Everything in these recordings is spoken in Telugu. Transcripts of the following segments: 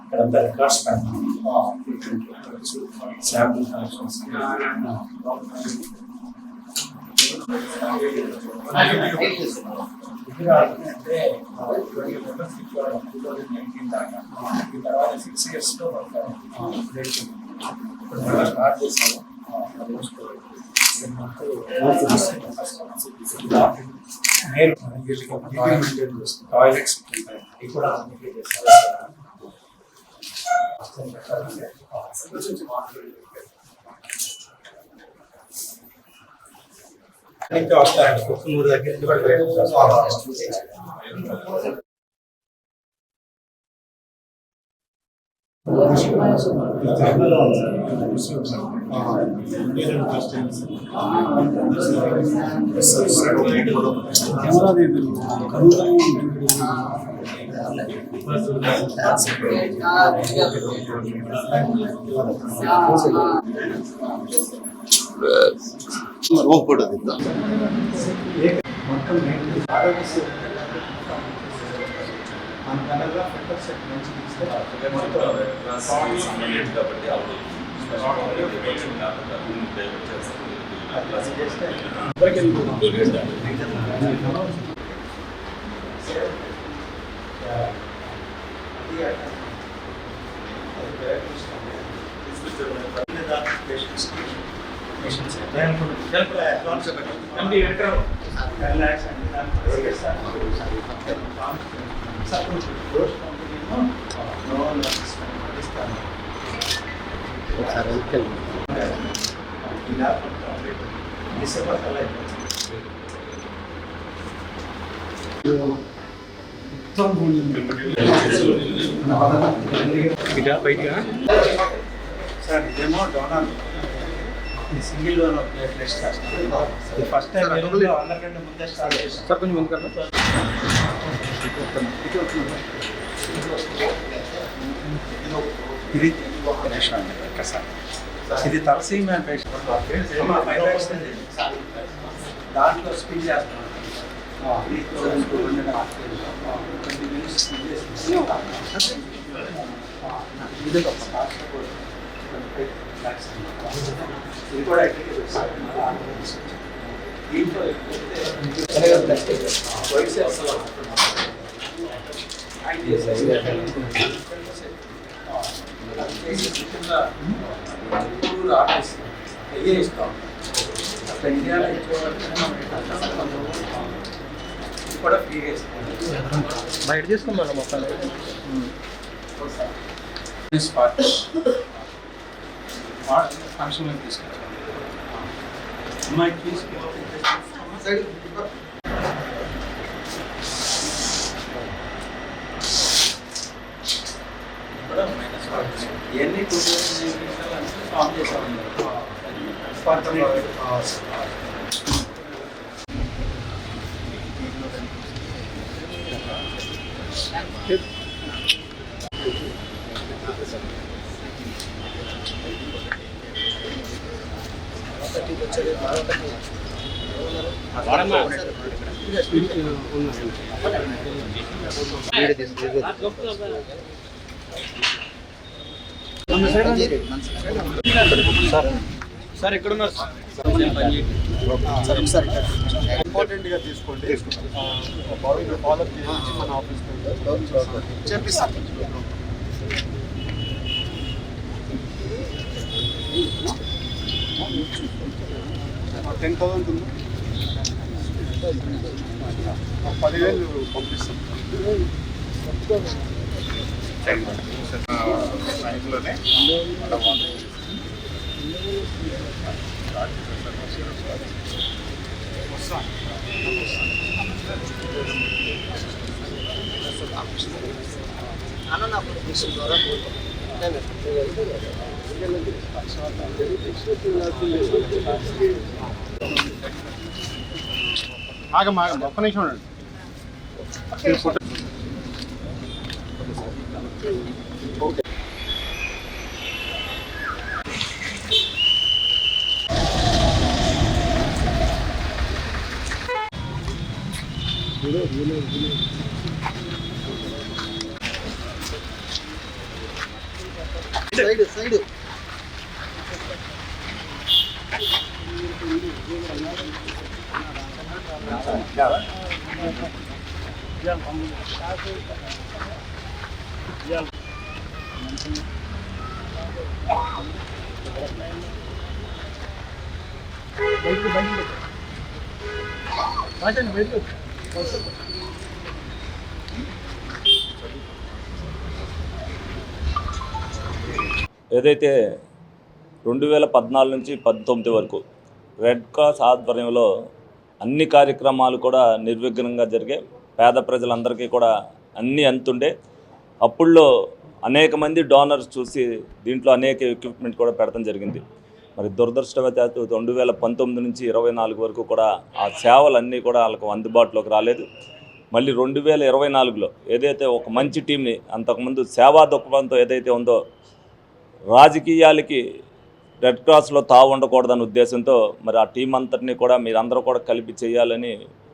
ఇక్కడంతా రికార్డ్స్ శాంపుల్ కలెక్షన్స్ అంటే 2019 దాకా ఈ తర్వాత 6 yearsలో ఇప్పుడు మళ్ళీ స్టార్ట్ చేసాము. టాయిలెట్స్ ఇవి కూడా ఇంకా వస్తారండి కుక్కునూరు దగ్గర ಹೋಗ್ಬಿಡೋದಿಲ್ಲ సార్ ఇదేమో donor single donor plateless first time అందరికంటే ముందే స్టార్ట్ చేస్తాం సార్. కొంచెం ముందు ఇది సార్ ఇది తలసీమియా పేషెంట్ దాంట్లో స్పిన్ చేస్తాం. ఇది కూడా దీంట్లో ఇస్తాం అట్లా ఇండియాలో కూడా ఫ్రీగా ఇస్తాం. బయట చేసుకోం మనం మొత్తం ఫంక్షన్లో తీసుకెళ్ళాం. అమ్మాయి ఇవన్నీ 2019 ఫామ్ చేసామండి. సార్ ఎక్కడున్నారు సార్? ఇంపార్టెంట్గా తీసుకోండి. ఫాలో చేసి మన ఆఫీస్కి చేపిస్తాం. 10,000 ఉంటుంది. 10,000 పంపిస్తాం. టైంలోనే ఆగమ్మా ఒక్క నిమిషం ఉండండి. సైడ్ ఏదైతే 2014 నుంచి 19 వరకు రెడ్ క్రాస్ ఆధ్వర్యంలో అన్ని కార్యక్రమాలు కూడా నిర్విఘ్నంగా జరిగాయి. పేద ప్రజలందరికీ కూడా అన్నీ అందుతుండే. అప్పుల్లో అనేక మంది డోనర్స్ చూసి దీంట్లో అనేక ఎక్విప్మెంట్ కూడా పెడతాం జరిగింది. మరి దురదృష్టవశాత్తు 2019 నుంచి 24 వరకు కూడా ఆ సేవలన్నీ కూడా వాళ్ళకు అందుబాటులోకి రాలేదు. మళ్ళీ 2024లో ఏదైతే ఒక మంచి టీంని, అంతకుముందు సేవా దృక్పథంతో ఏదైతే ఉందో, రాజకీయాలకి రెడ్ క్రాస్లో తావు ఉండకూడదనే ఉద్దేశంతో మరి ఆ టీం అంతటినీ కూడా మీరందరూ కూడా కలిపి చేయాలని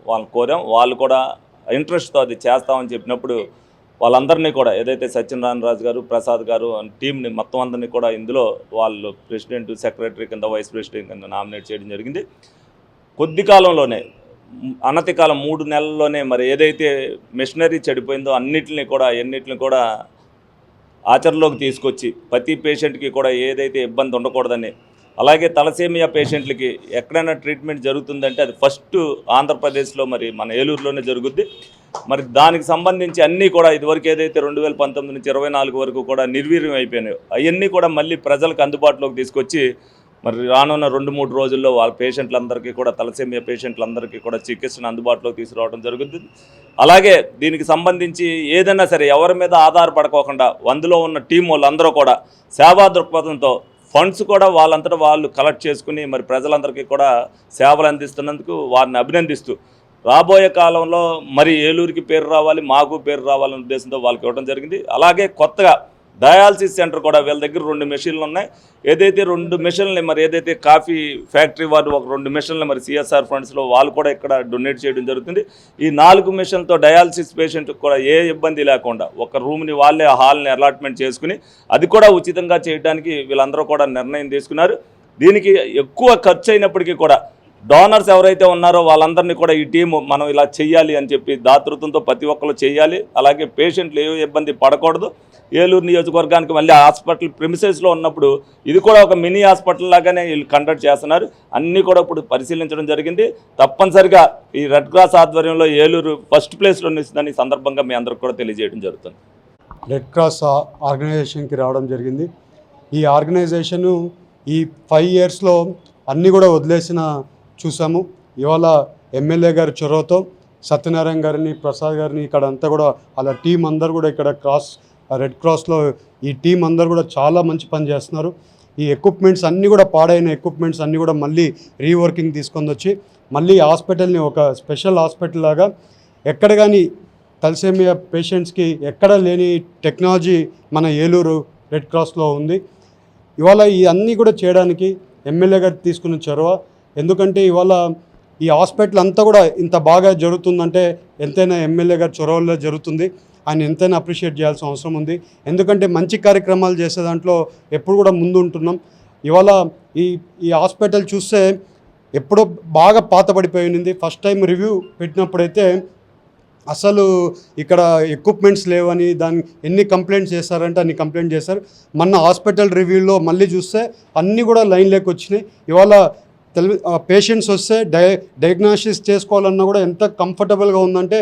వాళ్ళని కోరాం. వాళ్ళు కూడా ఇంట్రెస్ట్తో అది చేస్తామని చెప్పినప్పుడు వాళ్ళందరినీ కూడా ఏదైతే సత్యనారాయణ రాజు గారు, ప్రసాద్ గారు టీంని మొత్తం అందరినీ కూడా ఇందులో వాళ్ళు ప్రెసిడెంట్, సెక్రటరీ కింద, వైస్ ప్రెసిడెంట్ కింద నామినేట్ చేయడం జరిగింది. కొద్ది కాలంలోనే, అనతి కాలం 3 నెలల్లోనే మరి ఏదైతే మిషనరీ చెడిపోయిందో ఎన్నిటిని కూడా ఆచరణలోకి తీసుకొచ్చి ప్రతి పేషెంట్కి కూడా ఏదైతే ఇబ్బంది ఉండకూడదని, అలాగే తలసేమియా పేషెంట్లకి ఎక్కడైనా ట్రీట్మెంట్ జరుగుతుందంటే అది ఫస్ట్ ఆంధ్రప్రదేశ్లో మరి మన ఏలూరులోనే జరుగుద్ది. మరి దానికి సంబంధించి అన్నీ కూడా ఇదివరకు ఏదైతే 2019 నుంచి 24 వరకు కూడా నిర్వీర్యం అయిపోయినాయో అవన్నీ కూడా మళ్ళీ ప్రజలకు అందుబాటులోకి తీసుకొచ్చి మరి రానున్న 2-3 రోజుల్లో వాళ్ళ పేషెంట్లందరికీ కూడా, తలసేమియా పేషెంట్లందరికీ కూడా చికిత్సను అందుబాటులోకి తీసుకురావడం జరుగుతుంది. అలాగే దీనికి సంబంధించి ఏదైనా సరే ఎవరి మీద ఆధారపడకోకుండా అందులో ఉన్న టీం వాళ్ళందరూ కూడా సేవా దృక్పథంతో ఫండ్స్ కూడా వాళ్ళంతటా వాళ్ళు కలెక్ట్ చేసుకుని మరి ప్రజలందరికీ కూడా సేవలు అందిస్తున్నందుకు వారిని అభినందిస్తూ, రాబోయే కాలంలో మరి ఏలూరుకి పేరు రావాలి, మాకు పేరు రావాలనే ఉద్దేశంతో వాళ్ళకి ఇవ్వడం జరిగింది. అలాగే కొత్తగా డయాలసిస్ సెంటర్ కూడా వీళ్ళ దగ్గర 2 మెషిన్లు ఉన్నాయి. ఏదైతే 2 మెషిన్లు మరి ఏదైతే కాఫీ ఫ్యాక్టరీ వారు ఒక 2 మెషిన్లు మరి సిఎస్ఆర్ ఫండ్స్లో వాళ్ళు కూడా ఇక్కడ డొనేట్ చేయడం జరుగుతుంది. ఈ 4 మెషిన్లతో డయాలసిస్ పేషెంట్కి కూడా ఏ ఇబ్బంది లేకుండా ఒక రూమ్ని వాళ్ళే, హాల్ని అలాట్మెంట్ చేసుకుని అది కూడా ఉచితంగా చేయడానికి వీళ్ళందరూ కూడా నిర్ణయం తీసుకున్నారు. దీనికి ఎక్కువ ఖర్చు అయినప్పటికీ కూడా డోనర్స్ ఎవరైతే ఉన్నారో వాళ్ళందరినీ కూడా ఈ టీము మనం ఇలా చెయ్యాలి అని చెప్పి దాతృత్వంతో ప్రతి ఒక్కరు చేయాలి. అలాగే పేషెంట్లు ఏ ఇబ్బంది పడకూడదు. ఏలూరు నియోజకవర్గానికి మళ్ళీ హాస్పిటల్ ప్రిమిసెస్లో ఉన్నప్పుడు ఇది కూడా ఒక మినీ హాస్పిటల్ లాగానే వీళ్ళు కండక్ట్ చేస్తున్నారు. అన్నీ కూడా ఇప్పుడు పరిశీలించడం జరిగింది. తప్పనిసరిగా ఈ రెడ్ క్రాస్ ఆధ్వర్యంలో ఏలూరు ఫస్ట్ ప్లేస్లో నిలుస్తుందని సందర్భంగా మీ అందరికి కూడా తెలియజేయడం జరుగుతుంది. రెడ్ క్రాస్ ఆర్గనైజేషన్కి రావడం జరిగింది. ఈ ఆర్గనైజేషను ఈ 5 ఇయర్స్లో అన్నీ కూడా వదిలేసిన చూసాము. ఇవాళ ఎమ్మెల్యే గారి చొరవతో సత్యనారాయణ గారిని, ప్రసాద్ గారిని, ఇక్కడ అంతా కూడా వాళ్ళ టీం అందరు కూడా ఇక్కడ రెడ్ క్రాస్లో ఈ టీం అందరు కూడా చాలా మంచి పని చేస్తున్నారు. ఈ ఎక్విప్మెంట్స్ అన్నీ కూడా పాడైన ఎక్విప్మెంట్స్ అన్నీ కూడా మళ్ళీ రీవర్కింగ్ తీసుకొని వచ్చి మళ్ళీ హాస్పిటల్ని ఒక స్పెషల్ హాస్పిటల్ లాగా, ఎక్కడ కానీ తలసేమియా పేషెంట్స్కి ఎక్కడ లేని టెక్నాలజీ మన ఏలూరు రెడ్ క్రాస్లో ఉంది. ఇవాళ ఈ అన్నీ కూడా చేయడానికి ఎమ్మెల్యే గారు తీసుకున్న చొరవ. ఎందుకంటే ఇవాళ ఈ హాస్పిటల్ అంతా కూడా ఇంత బాగా జరుగుతుందంటే ఎంతైనా ఎమ్మెల్యే గారి చొరవలో జరుగుతుంది. ఆయన ఎంతైనా అప్రిషియేట్ చేయాల్సిన అవసరం ఉంది. ఎందుకంటే మంచి కార్యక్రమాలు చేసే దాంట్లో ఎప్పుడు కూడా ముందు ఉంటున్నాం. ఇవాళ ఈ హాస్పిటల్ చూస్తే ఎప్పుడో బాగా పాతబడిపోయింది. ఫస్ట్ టైం రివ్యూ పెట్టినప్పుడైతే అసలు ఇక్కడ ఎక్విప్మెంట్స్ లేవని దాన్ని ఎన్ని కంప్లైంట్స్ చేశారంటే అన్ని కంప్లైంట్ చేశారు. మొన్న హాస్పిటల్ రివ్యూలో మళ్ళీ చూస్తే అన్నీ కూడా లైన్లోకి వచ్చినాయి. ఇవాళ పేషెంట్స్ వస్తే డయాగ్నోసిస్ చేసుకోవాలన్నా కూడా ఎంత కంఫర్టబుల్గా ఉందంటే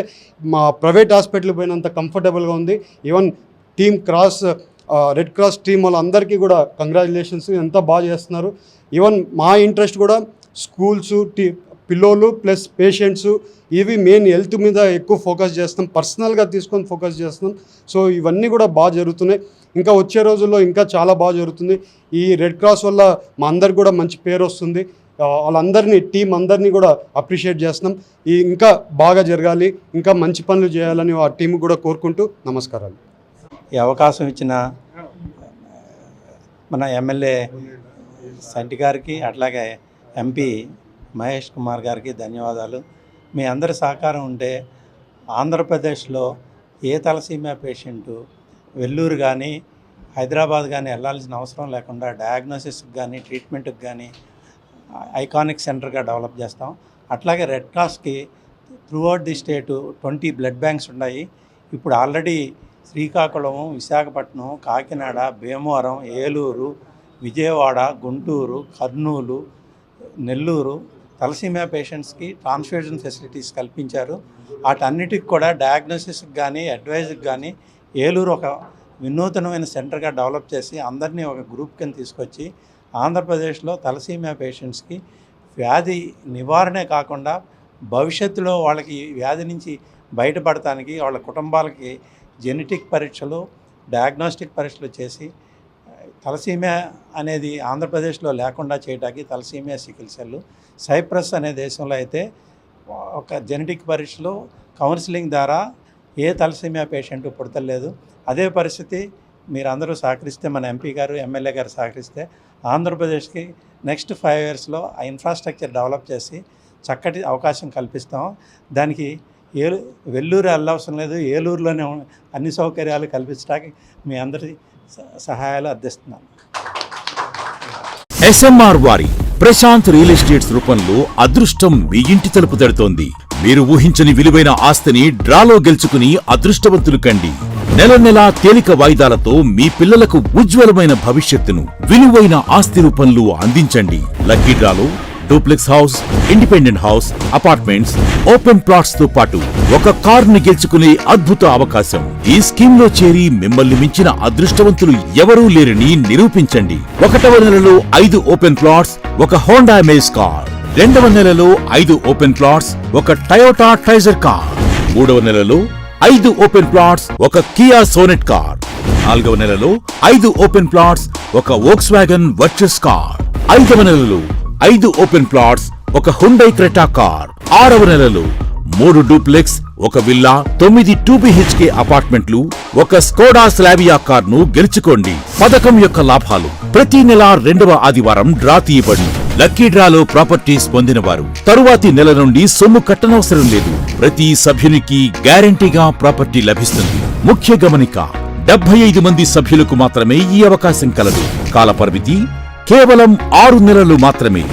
మా ప్రైవేట్ హాస్పిటల్ పోయినంత కంఫర్టబుల్గా ఉంది. ఈవెన్ రెడ్ క్రాస్ టీం వాళ్ళందరికీ కూడా కంగ్రాచులేషన్స్, ఎంత బాగా చేస్తున్నారు. ఈవెన్ మా ఇంట్రెస్ట్ కూడా స్కూల్స్, పిల్లోలు ప్లస్ పేషెంట్స్, ఇవి మెయిన్ హెల్త్ మీద ఎక్కువ ఫోకస్ చేస్తాం, పర్సనల్గా తీసుకొని ఫోకస్ చేస్తున్నాం. సో ఇవన్నీ కూడా బాగా జరుగుతున్నాయి. ఇంకా వచ్చే రోజుల్లో ఇంకా చాలా బాగా జరుగుతుంది. ఈ రెడ్ క్రాస్ వల్ల మా అందరికి కూడా మంచి పేరు వస్తుంది. వాళ్ళందరినీ, టీం అందరినీ కూడా అప్రిషియేట్ చేస్తున్నాం. ఇంకా బాగా జరగాలి, ఇంకా మంచి పనులు చేయాలని ఆ టీం కూడా కోరుకుంటూ నమస్కారాలు. ఈ అవకాశం ఇచ్చిన మన ఎమ్మెల్యే సంటి గారికి, అట్లాగే ఎంపీ మహేష్ కుమార్ గారికి ధన్యవాదాలు. మీ అందరి సహకారం ఉంటే ఆంధ్రప్రదేశ్లో ఏ తలసీమియా పేషెంటు వెల్లూరు కానీ హైదరాబాద్ కానీ వెళ్ళాల్సిన అవసరం లేకుండా డయాగ్నోసిస్కి కానీ ట్రీట్మెంట్కి కానీ ఐకానిక్ సెంటర్గా డెవలప్ చేస్తాం. అట్లాగే రెడ్ క్రాస్కి throughout the state 20 blood banks ఉన్నాయి. ఇప్పుడు ఆల్రెడీ శ్రీకాకుళం, విశాఖపట్నం, కాకినాడ, భీమవరం, ఏలూరు, విజయవాడ, గుంటూరు, కర్నూలు, నెల్లూరు తలసీమియా పేషెంట్స్కి ట్రాన్స్ఫ్యూజన్ ఫెసిలిటీస్ కల్పించారు. వాటన్నిటికి కూడా డయాగ్నోసిస్కి కానీ అడ్వైజ్కి కానీ ఏలూరు ఒక వినూతనమైన సెంటర్గా డెవలప్ చేసి అందరినీ ఒక గ్రూప్ కింద తీసుకొచ్చి ఆంధ్రప్రదేశ్లో తలసీమియా పేషెంట్స్కి వ్యాధి నివారణే కాకుండా భవిష్యత్తులో వాళ్ళకి వ్యాధి నుంచి బయటపడటానికి వాళ్ళ కుటుంబాలకి జెనెటిక్ పరీక్షలు, డయాగ్నోస్టిక్ పరీక్షలు చేసి తలసీమియా అనేది ఆంధ్రప్రదేశ్లో లేకుండా చేయడానికి తలసీమియా సికిల్ సెల్, సైప్రస్ అనే దేశంలో అయితే ఒక జెనెటిక్ పరీక్షలు కౌన్సిలింగ్ ద్వారా ఏ తలసీమియా పేషెంట్ పుడతలేదు. అదే పరిస్థితి మీరందరూ సహకరిస్తే, మన ఎంపీ గారు, ఎమ్మెల్యే గారు సహకరిస్తే ఆంధ్రప్రదేశ్కి నెక్స్ట్ 5 yearsలో ఆ ఇన్ఫ్రాస్ట్రక్చర్ డెవలప్ చేసి చక్కటి అవకాశం కల్పిస్తాం. దానికి వెల్లూరు వెళ్ళవసరం లేదు, ఏలూరులోనే అన్ని సౌకర్యాలు కల్పించడానికి మీ అందరి సహాయాలు అందిస్తున్నాను. ఎస్ఎంఆర్ వారి ప్రశాంత్ రియల్ ఎస్టేట్స్ రూపంలో అదృష్టం మీ ఇంటి తలుపు తడుతోంది. మీరు ఊహించని విలువైన ఆస్తిని డ్రాలో గెలుచుకుని అదృష్టవంతులు కండి. నెల నెలా తేలిక వాయిదాలతో మీ పిల్లలకు ఉజ్వలమైన భవిష్యత్తును విలువైన ఆస్తి రూపంలో అందించండి. లక్కీ డ్రాలో duplex house, independent house, apartments, open plots తో పాటు ఒక కారుని గెలుచుకునే అద్భుత అవకాశం. ఈ స్కీమ్ లో చేరి మిమ్మల్ని మించిన అదృష్టవంతులు ఎవరూ లేరని నిరూపించండి. 1వ నెలలో 5 ఓపెన్ ప్లాట్స్, ఒక హోండా అమేజ్ కార్. 2వ నెలలో 5 ఓపెన్ ప్లాట్స్, ఒక టయోటా ట్రైజర్ కార్. 3వ నెలలో 5 ఓపెన్ ప్లాట్స్, ఒక కియా సోనెట్ కార్. 4వ నెలలో 5 ఓపెన్ ప్లాట్స్, ఒక వోక్స్వాగన్ వర్చస్ కార్. 5వ నెలలో 5 ఓపెన్ ప్లాట్స్, ఒక హుండై క్రెటా కార్. 6వ నెలలో 3 డూప్లెక్స్, ఒక విల్లా, 9 2BHK అపార్ట్మెంట్లు, ఒక స్కోడా స్లావియా కార్ను గెలుచుకోండి. పథకం యొక్క లాభాలు: ప్రతి నెల 2వ ఆదివారం డ్రా తీయబడి లక్కీ డ్రాలో ప్రాపర్టీస్ పొందినవారు తరువాతి నెల నుండి సొమ్ము కట్టనవసరం లేదు. ప్రతి సభ్యునికి గ్యారంటీగా ప్రాపర్టీ లభిస్తుంది. ముఖ్య గమనిక: 75 మంది సభ్యులకు మాత్రమే ఈ అవకాశం కలదు. కాల పరిమితి కేవలం 6 నెలలు మాత్రమే.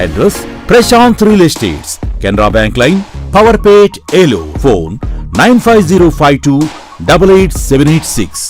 Address: Prashanth real estates, Canara bank line, Powerpet, Eluru. Phone 9505288786.